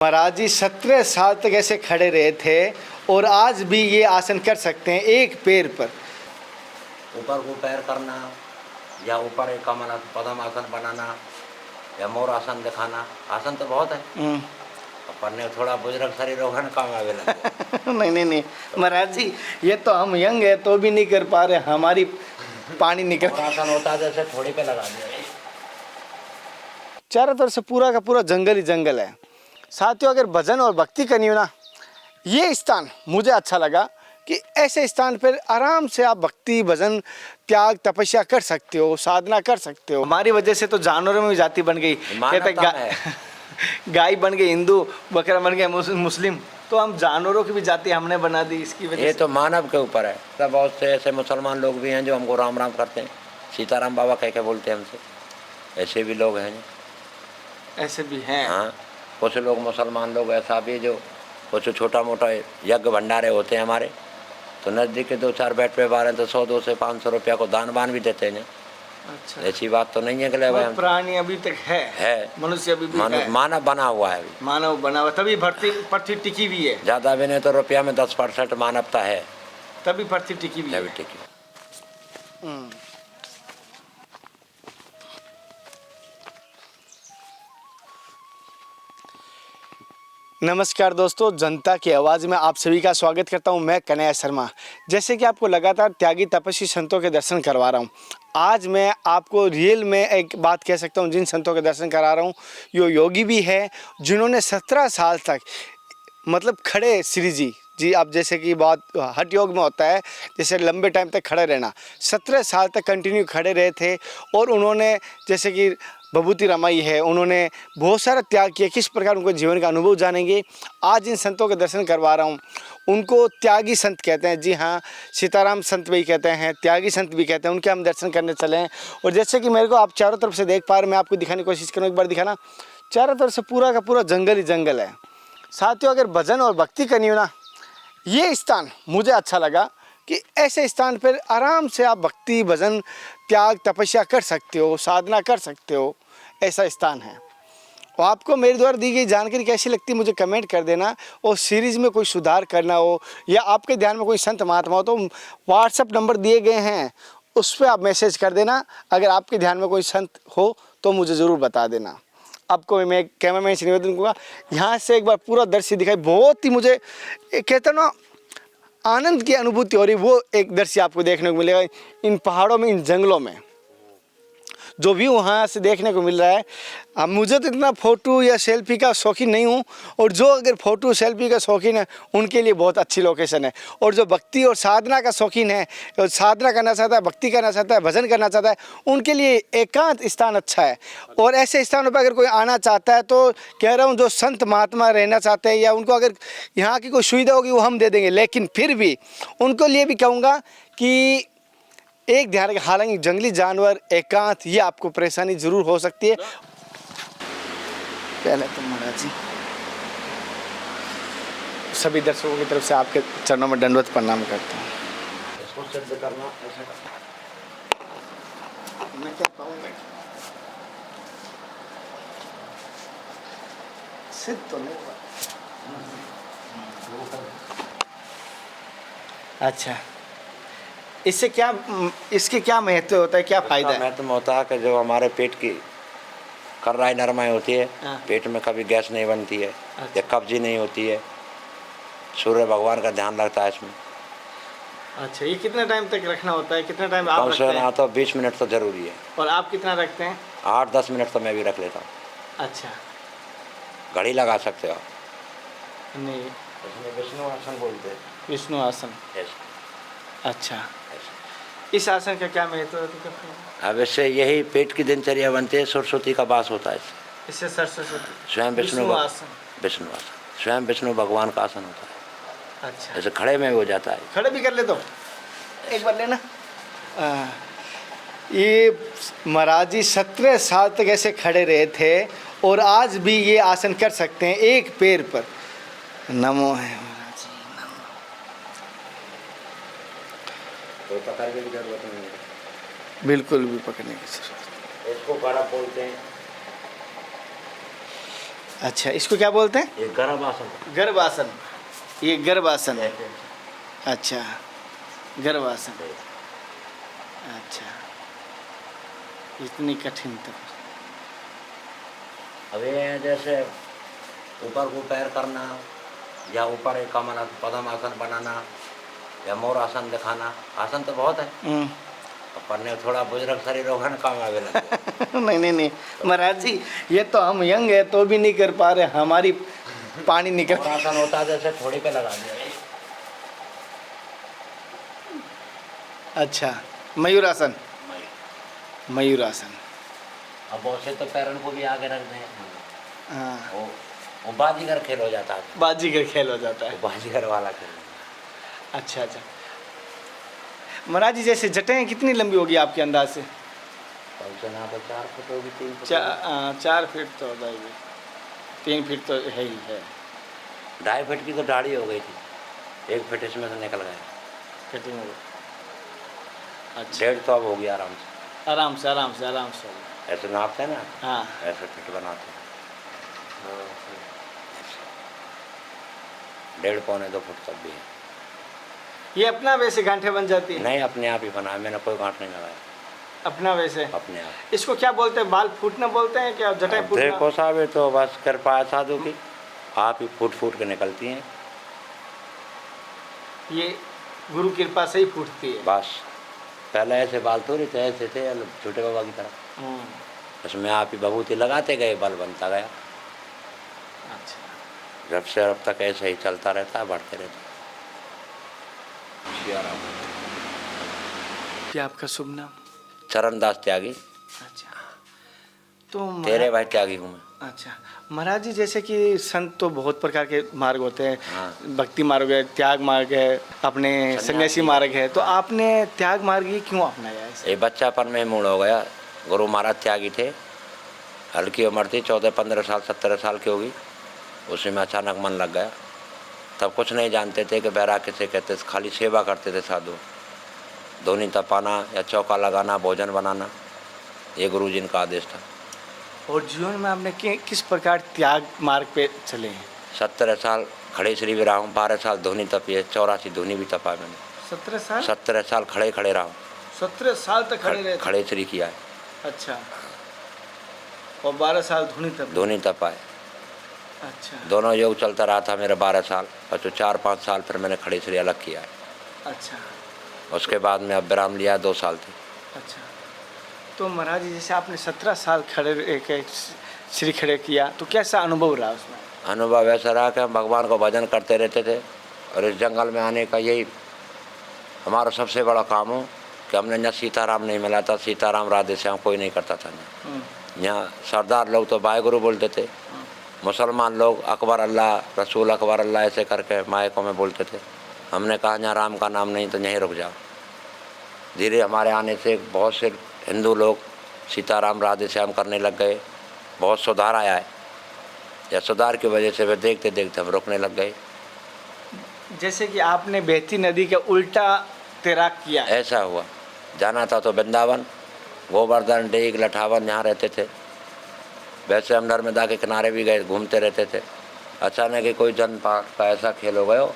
महाराज जी 17 साल तक ऐसे खड़े रहे थे और आज भी ये आसन कर सकते हैं एक पैर पर। ऊपर को पैर करना या ऊपर एक कमल पद्म आसन बनाना या मोर आसन दिखाना, आसन तो बहुत है पर ने थोड़ा बुजुर्ग शरीर होगा ना काम आगे लगे। नहीं महाराज जी, ये तो हम यंग है तो भी नहीं कर पा रहे, हमारी पानी निकल। आसन होता है जैसे थोड़ी पे लगा दिया। चारों तरफ से पूरा का पूरा जंगल ही जंगल है। साथियों, अगर भजन और भक्ति करनी हो ना, ये स्थान मुझे अच्छा लगा कि ऐसे स्थान पर आराम से आप भक्ति भजन त्याग तपस्या कर सकते हो, साधना कर सकते हो। हमारी वजह से तो जानवरों में भी जाति बन गई, कहते गाय बन गई हिंदू, बकरा बन गया मुस्लिम, तो हम जानवरों की भी जाति हमने बना दी इसकी वजह। ये तो मानव के ऊपर है। तो बहुत से ऐसे मुसलमान लोग भी हैं जो हमको राम राम करते हैं, सीताराम बाबा कह के बोलते हैं हमसे, ऐसे भी लोग हैं। ऐसे भी हैं। हाँ, कुछ लोग मुसलमान लोग ऐसा भी जो कुछ छोटा मोटा यज्ञ भंडारे होते हैं हमारे, तो नज़दीक के 2-4 बेड पे बार हैं तो 100-200 से 500 रुपया को दान बान भी देते हैं। अच्छा, ऐसी बात तो नहीं है कि भाई प्राणी अभी तक है, मनुष्य अभी भी है। मानव बना हुआ है, मानव बना हुआ, तभी पृथ्वी टिकी भी है। ज़्यादा भी नहीं तो रुपया में 10% मानवता है, तभी पृथ्वी टिकी भी है। टिकी। नमस्कार दोस्तों, जनता की आवाज़ में आप सभी का स्वागत करता हूं। मैं कन्हैया शर्मा। जैसे कि आपको लगातार त्यागी तपस्वी संतों के दर्शन करवा रहा हूं, आज मैं आपको रियल में एक बात कह सकता हूं। जिन संतों के दर्शन करा रहा हूं, यो योगी भी है जिन्होंने 17 साल तक मतलब खड़े श्री जी आप जैसे कि बहुत हठ योग में होता है, जैसे लंबे टाइम तक खड़े रहना, 17 साल तक कंटिन्यू खड़े रहे थे। और उन्होंने जैसे कि भभूति रमाई है, उन्होंने बहुत सारा त्याग किया। किस प्रकार उनको जीवन का अनुभव जानेंगे। आज इन संतों के दर्शन करवा रहा हूँ। उनको त्यागी संत कहते हैं। जी हाँ, सीताराम संत भी कहते हैं, त्यागी संत भी कहते हैं। उनके हम दर्शन करने चले हैं। और जैसे कि मेरे को आप चारों तरफ से देख पा रहे हैं, मैं आपको दिखाने की कोशिश करूँ, एक बार दिखाना। चारों तरफ से पूरा का पूरा जंगल ही जंगल है। साथियों, अगर भजन और भक्ति करनी हो ना, ये स्थान मुझे अच्छा लगा कि ऐसे स्थान पर आराम से आप भक्ति भजन त्याग तपस्या कर सकते हो, साधना कर सकते हो। ऐसा स्थान है। और आपको मेरे द्वारा दी गई जानकारी कैसी लगती है मुझे कमेंट कर देना। और सीरीज़ में कोई सुधार करना हो या आपके ध्यान में कोई संत महात्मा हो तो व्हाट्सएप नंबर दिए गए हैं, उस पर आप मैसेज कर देना। अगर आपके ध्यान में कोई संत हो तो मुझे ज़रूर बता देना। आपको मैं कैमरामैन से निवेदन करूँगा, यहाँ से एक बार पूरा दृश्य दिखाई। बहुत ही मुझे कहते ना आनंद की अनुभूति हो रही, वो एक दृश्य आपको देखने को मिलेगा इन पहाड़ों में, इन जंगलों में जो व्यू वहाँ से देखने को मिल रहा है। अब मुझे तो इतना फ़ोटो या सेल्फी का शौकीन नहीं हूँ, और जो अगर फ़ोटो सेल्फी का शौकीन है उनके लिए बहुत अच्छी लोकेशन है। और जो भक्ति और साधना का शौकीन है, और साधना करना चाहता है, भक्ति करना चाहता है, भजन करना चाहता है, उनके लिए एकांत स्थान अच्छा है। और ऐसे स्थानों पर अगर कोई आना चाहता है तो कह रहा हूँ, जो संत महात्मा रहना चाहते हैं या उनको अगर यहाँ की कोई सुविधा होगी वो हम दे देंगे। लेकिन फिर भी उनको लिए भी कहूँगा कि एक ध्यान रखें, हालांकि जंगली जानवर एकांत ये आपको परेशानी जरूर हो सकती है। पहले तो महाराज जी सभी दर्शकों की तरफ से आपके चरणों में दंडवत प्रणाम करता हूँ। इसको सिद्ध करना ऐसे मैं क्या कहूँगा, सिद्ध तो नहीं। अच्छा, इससे क्या, इसके क्या महत्व होता है, क्या फायदा है? महत्व होता है कि जो हमारे पेट की कर्राई नरमाई होती है, पेट में कभी गैस नहीं बनती है, या कब्जी नहीं होती है। सूर्य भगवान का ध्यान लगता है इसमें। अच्छा, ये कितना टाइम तक रखना होता है, कितना टाइम आप रखते हैं? तो 20 मिनट तो जरूरी है। और आप कितना रखते हैं? 8-10 मिनट तो मैं भी रख लेता हूँ। अच्छा, घड़ी लगा सकते हो। नहीं, इसमें विष्णु आसन बोलते हैं। विष्णु आसन। अच्छा, इस आसन का क्या महत्व है? अब इससे यही पेट की दिनचर्या बनती है, सरस्वती का वास होता है इससे सरस्वती स्वयं विष्णु आसन, स्वयं विष्णु भगवान का आसन होता है। अच्छा, जैसे खड़े में हो जाता है। खड़े भी कर ले तो एक बार लेना। ये महाराज जी 17 साल तक ऐसे खड़े रहे थे और आज भी ये आसन कर सकते हैं एक पैर पर। नमो है महाराज जी, नमो। तो पकड़ने की जरूरत नहीं है, बिल्कुल भी पकड़ने की जरूरत। इसको गड़ा बोलते हैं। अच्छा, इसको क्या बोलते हैं? ये गर्भासन गर्भासन। ये गर्भासन है। कहते हैं। अच्छा, गर्भासन। अच्छा, इतनी कठिन तपस्या। अब ये जैसे ऊपर को पैर करना या ऊपर एक कमल पद्मासन बनाना या मोर आसन दिखाना, आसन तो बहुत है। अपन ने थोड़ा बुजुर्ग शरीर होगा ना, काम आवे लगे। नहीं नहीं नहीं महाराज जी, ये तो हम यंग है तो भी नहीं कर पा रहे, हमारी पानी निकल। मोर आसन होता है जैसे थोड़ी पे लगा दिया। अच्छा, मयूरासन। मयूरासन। अब बहुत से तो पैरों को भी आगे रख दें। हाँ, वो बाजीगर खेल हो जाता है। बाजीगर खेल हो जाता है। वो बाजीगर वाला खेल। अच्छा अच्छा महाराज जी, जैसे जटें कितनी लंबी होगी आपके अंदाज से? कम से ना तो 4 फुट होगी, 3 फुट। 4 फीट तो हो जाएगी, 3 फीट तो है ही है। 2.5 फीट की तो दाढ़ी हो गई थी, 1 फीट इसमें से निकल गया। कटिंग हो गई। अच्छा, 1.5 तो अब हो गया आराम से। आराम से आराम से आराम से। ऐसे नापते हैं ना, हाँ, ऐसे फिट बनाते हैं। 1.5 पौने 2 फुट तक भी है। ये अपना वैसे गांठें बन जाती है? नहीं, अपने आप ही बना, मैंने कोई गांठ नहीं लगाया, अपना वैसे अपने आप। इसको क्या बोलते हैं? बाल फूटना बोलते हैं क्या? जटें फूटना? देखो साहब, ये तो बस कृपा है साधु की, आप ही फूट फूट के निकलती हैं। ये गुरु कृपा से ही फूटती है। बस पहले ऐसे बाल थोड़े थे, ऐसे थे छोटे बाबा की तरह। उसमें आप ही बबूती लगाते गए, बल बनता गया। अच्छा, जब से अब तक ऐसे ही चलता रहता है, बढ़ते रहता है। क्या आपका शुभ नाम? चरणदास त्यागी। अच्छा, तो तेरे भाई त्यागी हूँ मैं। अच्छा महाराज जी, जैसे कि संत तो बहुत प्रकार के मार्ग होते हैं। हाँ। भक्ति मार्ग है, त्याग मार्ग है, अपने सन्यासी मार्ग है, तो हाँ। आपने त्याग मार्ग ही क्यों अपनाया है? ये बच्चापन में मूड हो गया। गुरु महाराज त्यागी थे, हल्की उम्र थी, 14-15 साल 17 साल की होगी। उसी में अचानक मन लग गया। तब कुछ नहीं जानते थे कि बैराग किसे कहते थे, खाली सेवा करते थे साधु। धोनी तपाना या चौका लगाना, भोजन बनाना, ये गुरु जी का आदेश था। और जीवन में आपने किस प्रकार त्याग मार्ग पे चले हैं? 17 साल खड़े श्री भी रहा हूँ, 12 साल धोनी तपी है, 84 धोनी भी तपा मैंने। 17 साल? 17 साल खड़े खड़े रहा हूँ, 17 साल तक खड़े रहे थे? खड़े श्री किया है। अच्छा, और 12 साल धोनी तपा है। अच्छा दोनों योग चलता रहा था मेरा 12 साल, और तो 4-5 साल फिर मैंने खड़े श्री अलग किया है। अच्छा उसके बाद में अब विराम लिया, 2 साल थे। अच्छा, तो महाराज जी, जैसे आपने 17 साल खड़े एक श्री खड़े किया, तो कैसा अनुभव रहा उसमें? अनुभव ऐसा रहा कि हम भगवान को भजन करते रहते थे, और इस जंगल में आने का यही हमारा सबसे बड़ा काम हो कि हमने यहाँ सीताराम नहीं मिला था, सीताराम राधे श्याम कोई नहीं करता था। यहाँ सरदार लोग तो वाहेगुरु बोलते थे, मुसलमान लोग अकबर अल्लाह, रसूल अकबर अल्लाह ऐसे करके मायकों में बोलते थे। हमने कहा यहाँ राम का नाम नहीं तो यहीं रुक जाओ। धीरे हमारे आने से बहुत से हिंदू लोग सीताराम राधे श्याम करने लग गए, बहुत सुधार आया है। या सुधार की वजह से वे देखते देखते हम रुकने लग गए। जैसे कि आपने बहती नदी के उल्टा तैराक किया। ऐसा हुआ, जाना था तो वृंदावन, गोवर्धन, डेग, लठावन यहाँ रहते थे। वैसे हम नर्मदा के किनारे भी गए, घूमते रहते थे। अचानक ही कोई जनपात का ऐसा खेल हो गया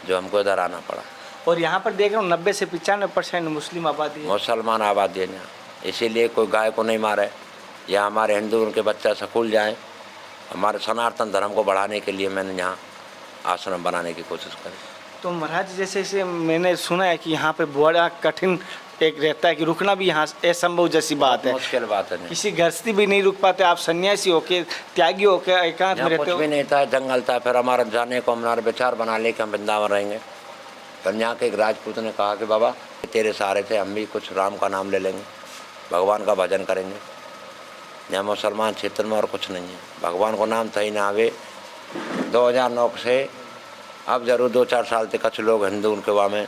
जो हमको इधर आना पड़ा। और यहाँ पर देख रहा हूँ 90 से 95% मुस्लिम आबादी है। मुसलमान आबादी है यहाँ, इसीलिए कोई गाय को नहीं मारे, या हमारे हिंदू उनके बच्चा स्कूल जाएं। हमारे सनातन धर्म को बढ़ाने के लिए मैंने यहाँ आश्रम बनाने की कोशिश करी। तो महाराज जैसे मैंने सुना है कि यहाँ पे बड़ा कठिन एक रहता है कि रुकना भी यहाँ असंभव जैसी बात है, मुश्किल बात है। किसी गृहस्थी भी नहीं रुक पाते। आप सन्यासी होके, त्यागी होके एकांत में रहते कुछ हो। भी नहीं था, जंगल था। फिर हमारा जाने को हमारा विचार बना ले कि हम वृंदावन रहेंगे। फिर यहाँ के एक राजपूत ने कहा कि बाबा तेरे सहारे से हम भी कुछ राम का नाम ले लेंगे, भगवान का भजन करेंगे। यहाँ मुसलमान क्षेत्र में और कुछ नहीं है, भगवान को नाम था ही ना आवे। 2009 से अब जरूर 2-4 साल तक कुछ लोग हिंदू उनके वहाँ में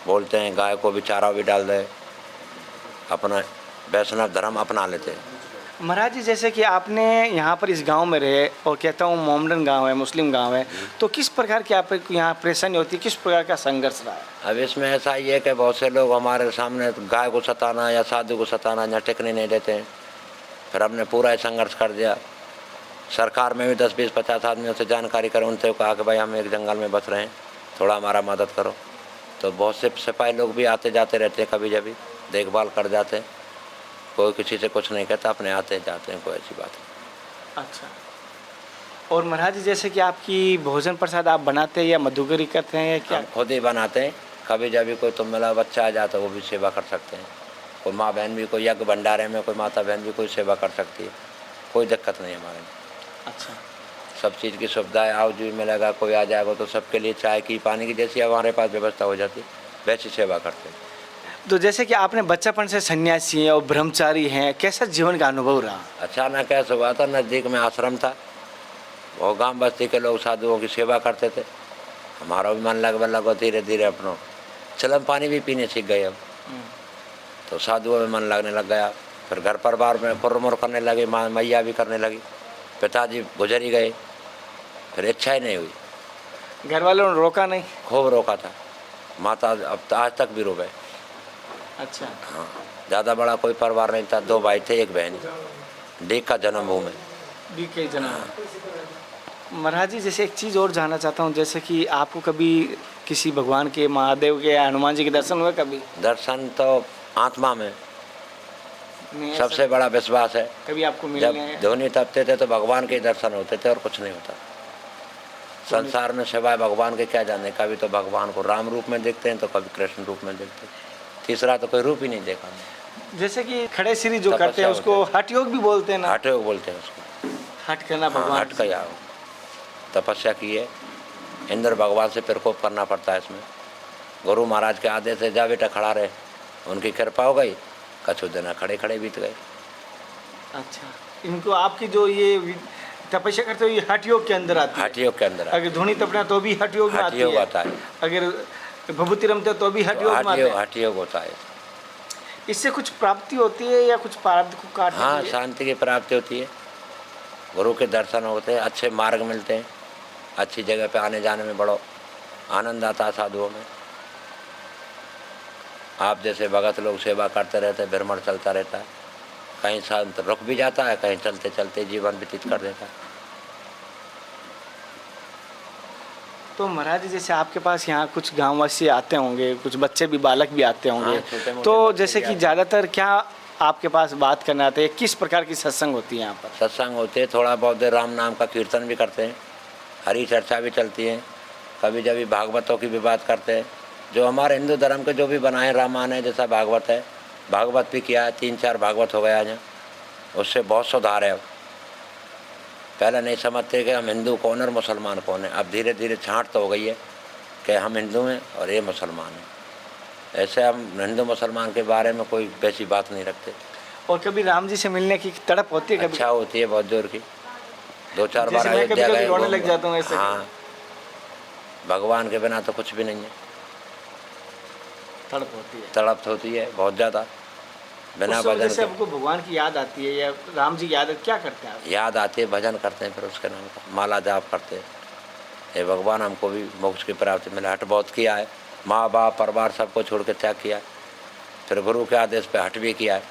बोलते हैं गाय को भी चारा भी डाल दे, अपना वैष्णव धर्म अपना लेते हैं। महाराज जी, जैसे कि आपने यहाँ पर इस गांव में रहे, और कहता हूँ मोमडन गांव है, मुस्लिम गांव है, तो किस प्रकार की आप यहाँ परेशानी होती है, किस प्रकार का संघर्ष रहा है? अब इसमें ऐसा ही है कि बहुत से लोग हमारे सामने गाय को सताना या साधु को सताना यहाँ टिकने नहीं देते हैं। फिर हमने पूरा संघर्ष कर दिया। सरकार में भी 10 20 50 आदमियों से जानकारी करें, उनसे कहा कि भाई हम एक जंगल में बस रहे हैं, थोड़ा हमारा मदद करो। तो बहुत से सिपाही लोग भी आते जाते रहते हैं, कभी जभी देखभाल कर जाते हैं, कोई किसी से कुछ नहीं कहता, अपने आते जाते हैं, कोई ऐसी बात नहीं। अच्छा। और महाराज जी जैसे कि आपकी भोजन प्रसाद आप बनाते हैं या मधुकरी करते हैं या क्या? हम खुद ही बनाते हैं, कभी जब भी कोई तो मिला बच्चा आ जाता है वो भी सेवा कर सकते हैं, कोई माँ बहन भी, कोई यज्ञ भंडारे में कोई माता बहन भी कोई सेवा कर सकती है, कोई दिक्कत नहीं हमारे में। अच्छा। सब चीज़ की सुविधा है, आओ जी मिलेगा, कोई आ जाएगा तो सबके लिए चाय की पानी की जैसी हमारे पास व्यवस्था हो जाती वैसी सेवा करते हैं। तो जैसे कि आपने बच्चापन से सन्यासी हैं और ब्रह्मचारी हैं, कैसा जीवन का अनुभव रहा? अचानक कैसे हुआ था, नज़दीक में आश्रम था, वो गांव बस्ती के लोग साधुओं की सेवा करते थे, हमारा भी मन लगा धीरे धीरे अपनों चलम पानी भी पीने सीख गए अब, तो साधुओं में मन लगने लग गया। फिर घर परिवार में कुरमुर करने लगे, माँ मैया भी करने लगी, पिताजी गुजर ही गए, फिर इच्छा ही नहीं हुई। घर वालों ने रोका नहीं? खूब रोका था, माता अब तो आज तक भी रो गए। अच्छा। हाँ, ज़्यादा बड़ा कोई परिवार नहीं था, 2 भाई थे 1 बहन, डीक का जन्मभूमि। के जना। महाराज जी जैसे एक चीज़ और जानना चाहता हूँ, जैसे कि आपको कभी किसी भगवान के, महादेव के या हनुमान जी के दर्शन हुए कभी? दर्शन तो आत्मा में नहीं, सबसे बड़ा विश्वास है। कभी आपको जब मिलने हैं? धोनी तपते थे तो भगवान के दर्शन होते थे और कुछ नहीं होता। संसार में सिवाय भगवान के क्या जाने, कभी तो भगवान को राम रूप में देखते हैं तो कभी कृष्ण रूप में देखते हैं, तीसरा तो कोई रूप ही नहीं देखा। जैसे कि खड़े श्री जो तपस्या करते हैं उसको होती हठ योग भी बोलते हैं ना? हट योग बोलते हैं उसको। हट करना हाँ, भगवान हट कर आओ, तपस्या की है, इंद्र भगवान से प्रकोप करना पड़ता है इसमें। गुरु महाराज के आदेश से जा बेटा खड़ा रहे, उनकी कृपा हो गई, कछु दिन खड़े खड़े बीत गए। अच्छा। इनको आपकी जो ये तपस्या करते हो ये हठ योग के अंदर आती है? हट योग के अंदर अगर धुनी तपना तो भी हठ योग में हट आती योग है? आता है, अगर भभूति रमते तो भी हठ योग में आते हैं? हट योग होता है। इससे कुछ प्राप्ति होती है या कुछ प्रारब्ध को काटने हाँ, के लिए? शांति की प्राप्ति होती है, गुरु के दर्शन होते हैं, अच्छे मार्ग मिलते हैं, अच्छी जगह पे आने जाने में बड़ा आनंद आता है साधुओं में। आप जैसे भगत लोग सेवा करते रहते हैं, भ्रमण चलता रहता है, कहीं शांत रुक भी जाता है, कहीं चलते चलते जीवन व्यतीत कर देता है। तो महाराज जी जैसे आपके पास यहाँ कुछ गांववासी आते होंगे, कुछ बच्चे भी, बालक भी आते होंगे, हाँ, छोटे-मोटे तो बच्चे जैसे भी कि आते हैं। ज़्यादातर क्या आपके पास बात करना आते हैं, किस प्रकार की सत्संग होती है यहाँ पर? सत्संग होते हैं, थोड़ा बहुत देर राम नाम का कीर्तन भी करते हैं, हरी चर्चा भी चलती है, कभी जब भागवतों की भी बात करते हैं, जो हमारे हिंदू धर्म के जो भी बनाए रामायण है, जैसा भागवत है, भागवत भी किया है, 3-4 भागवत हो गया है, उससे बहुत सुधार है। अब पहले नहीं समझते कि हम हिंदू कौन और मुसलमान कौन है, अब धीरे धीरे छाँट तो हो गई है कि हम हिंदू हैं और ये मुसलमान हैं। ऐसे हम हिंदू मुसलमान के बारे में कोई वैसी बात नहीं रखते। और कभी राम जी से मिलने की तड़प होती है कभी? अच्छा होती है बहुत जोर की, 2-4 बार जैसे मैं अयोध्या कभी-कभी गए, रोने लग जाता हूँ ऐसे। हाँ, भगवान के बिना तो कुछ भी नहीं है, तड़प होती है। तड़प होती है बहुत ज़्यादा, बिना उस समय भजन जैसे के आपको भगवान की याद आती है या राम जी की याद, क्या करते हैं आप? याद आती है, भजन करते हैं, फिर उसके नाम का माला जाप करते हैं। ये भगवान हमको भी मोक्ष की प्राप्ति मिला, हट बहुत किया है, माँ बाप परिवार सबको छोड़ के त्याग किया, फिर गुरु के आदेश पे हट भी किया है,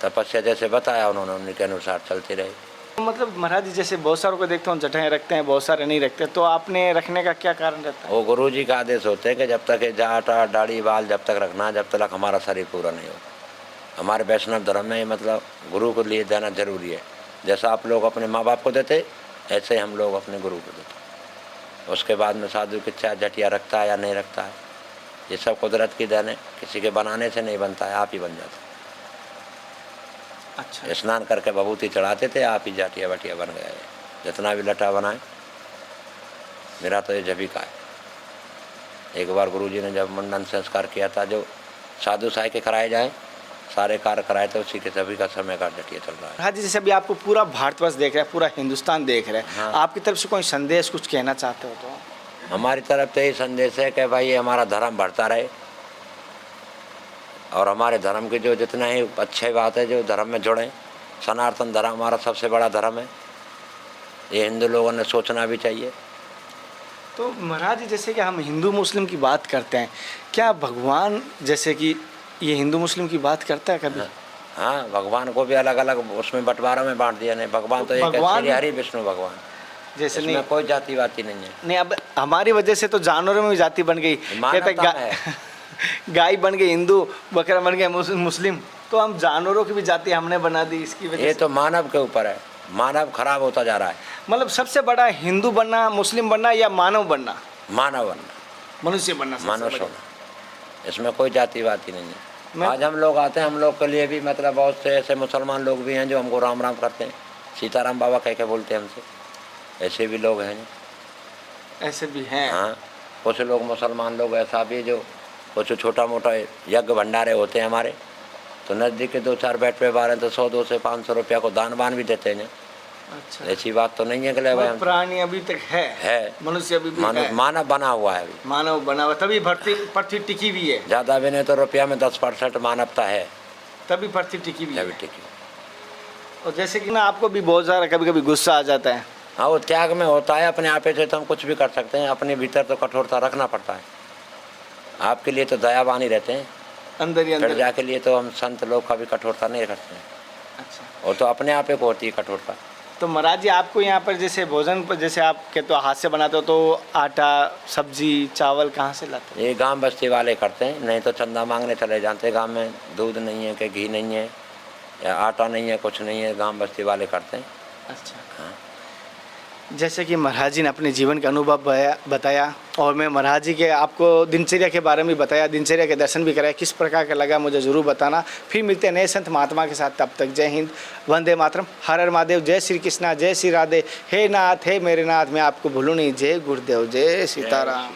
तपस्या जैसे बताया उन्होंने उनके अनुसार चलती रही। मतलब महाराज जी जैसे बहुत सारों को देखते हैं जटाएं रखते हैं, बहुत सारे नहीं रखते, तो आपने रखने का क्या कारण रहता है? वो गुरु जी का आदेश होते हैं कि जब तक ये जाट दाढ़ी बाल जब तक रखना, जब तक हमारा शरीर पूरा नहीं हो। हमारे वैष्णव धर्म में मतलब गुरु को लिए देना जरूरी है, जैसा आप लोग अपने माँ बाप को देते ऐसे ही हम लोग अपने गुरु को देते। उसके बाद में साधु की इच्छा जटिया रखता है या नहीं रखता है, ये सब कुदरत की देन है, किसी के बनाने से नहीं बनता है, आप ही बन जाते। अच्छा। स्नान करके भभूति चढ़ाते थे, आप ही जाटिया बटिया बन गया है। जितना भी लटा बनाए, मेरा तो ये जभी का है। एक बार गुरुजी ने जब मुंडन संस्कार किया था, जो साधु साई के कराए जाए, सारे कार्य कराए थे, उसी के सभी का समय का जटिया चल रहा है। हाँ जी, जैसे अभी आपको पूरा भारतवर्ष देख रहा है, पूरा हिंदुस्तान देख रहा है, हाँ। आपकी तरफ से कोई संदेश कुछ कहना चाहते हो तो? हमारी तरफ से यही संदेश है कि भाई ये हमारा धर्म बढ़ता रहे, और हमारे धर्म के जो जितना ही अच्छी बात है, जो धर्म में जुड़े, सनातन धर्म हमारा सबसे बड़ा धर्म है, ये हिंदू लोगों ने सोचना भी चाहिए। तो महाराज जी जैसे कि हम हिंदू मुस्लिम की बात करते हैं, क्या भगवान जैसे कि ये हिंदू मुस्लिम की बात करता है कभी? हाँ, भगवान को भी अलग अलग उसमें बंटवारा में बांट दिया। नहीं, भगवान तो एक है, भगवान- श्री हरि विष्णु भगवान। जैसे इसमें नहीं कोई जाति वाती नहीं है। नहीं, अब हमारी वजह से तो जानवरों में भी जाति बन गई। कहते मानवता गाय गाय बन गई हिंदू, बकरा बन गया मुस्लिम, तो हम जानवरों की भी जाति हमने बना दी इसकी वजह ये से। तो मानव के ऊपर है, मानव खराब होता जा रहा है। मतलब सबसे बड़ा हिंदू बनना, मुस्लिम बनना या मानव बनना? मानव बनना, मनुष्य बनना सबसे मनुष्य बड़ा। होना, इसमें कोई जाति वाती नहीं है। मैं- आज हम लोग आते हैं, हम लोग के लिए भी मतलब बहुत से ऐसे मुसलमान लोग भी हैं जो हमको राम राम करते हैं, सीताराम बाबा कह के बोलते हैं हमसे, ऐसे भी लोग हैं। ऐसे भी हैं। हाँ, कुछ लोग मुसलमान लोग ऐसा भी जो कुछ छोटा मोटा यज्ञ भंडारे होते हैं हमारे, तो नज़दीक के 2-4 बेड पे बार हैं तो 100, 200, 500 रुपया को दान वान भी देते हैं। अच्छा, ऐसी बात तो नहीं है कि ले भाई हम प्राणी अभी तक है, मनुष्य अभी भी है, मानव बना हुआ है अभी। मानव बना हुआ, तभी पृथ्वी टिकी भी है, ज़्यादा भी नहीं तो रुपया में 10% मानवता है, तभी पृथ्वी टिकी भी तभी है। टिकी। और जैसे कि ना आपको भी बहुत सारा कभी कभी गुस्सा आ जाता है। हाँ, वो त्याग में होता है, अपने आप से तो हम कुछ भी कर सकते हैं, अपने भीतर तो कठोरता रखना पड़ता है। आपके लिए तो दयावान ही रहते हैं, अंदर ही फिर अंदर। जाके लिए तो हम संत लोग कभी कठोरता नहीं रखते हैं, अच्छा, वो तो अपने आप को होती है कठोरता। तो महाराज जी आपको यहाँ पर जैसे भोजन पर, जैसे आप के तो हाथ से बनाते हो, तो आटा, सब्जी, चावल कहाँ से लाते ये गांव बस्ती वाले करते हैं, नहीं तो चंदा मांगने चले जाते हैं। गांव में दूध नहीं है कि घी नहीं है या आटा नहीं है, कुछ नहीं है, गांव बस्ती वाले करते हैं। हैं? अच्छा, हाँ। जैसे कि महाराज जी ने अपने जीवन का अनुभव बताया, और मैं महाराज जी के आपको दिनचर्या के बारे में बताया, दिनचर्या के दर्शन भी कराया, किस प्रकार का लगा मुझे ज़रूर बताना। फिर मिलते हैं नए संत महात्मा के साथ, तब तक जय हिंद, वंदे मातरम, हर हर महादेव, जय श्री कृष्णा, जय श्री राधे, हे नाथ हे मेरे नाथ, मैं आपको भूलूँ नहीं, जय गुरुदेव, जय सीताराम।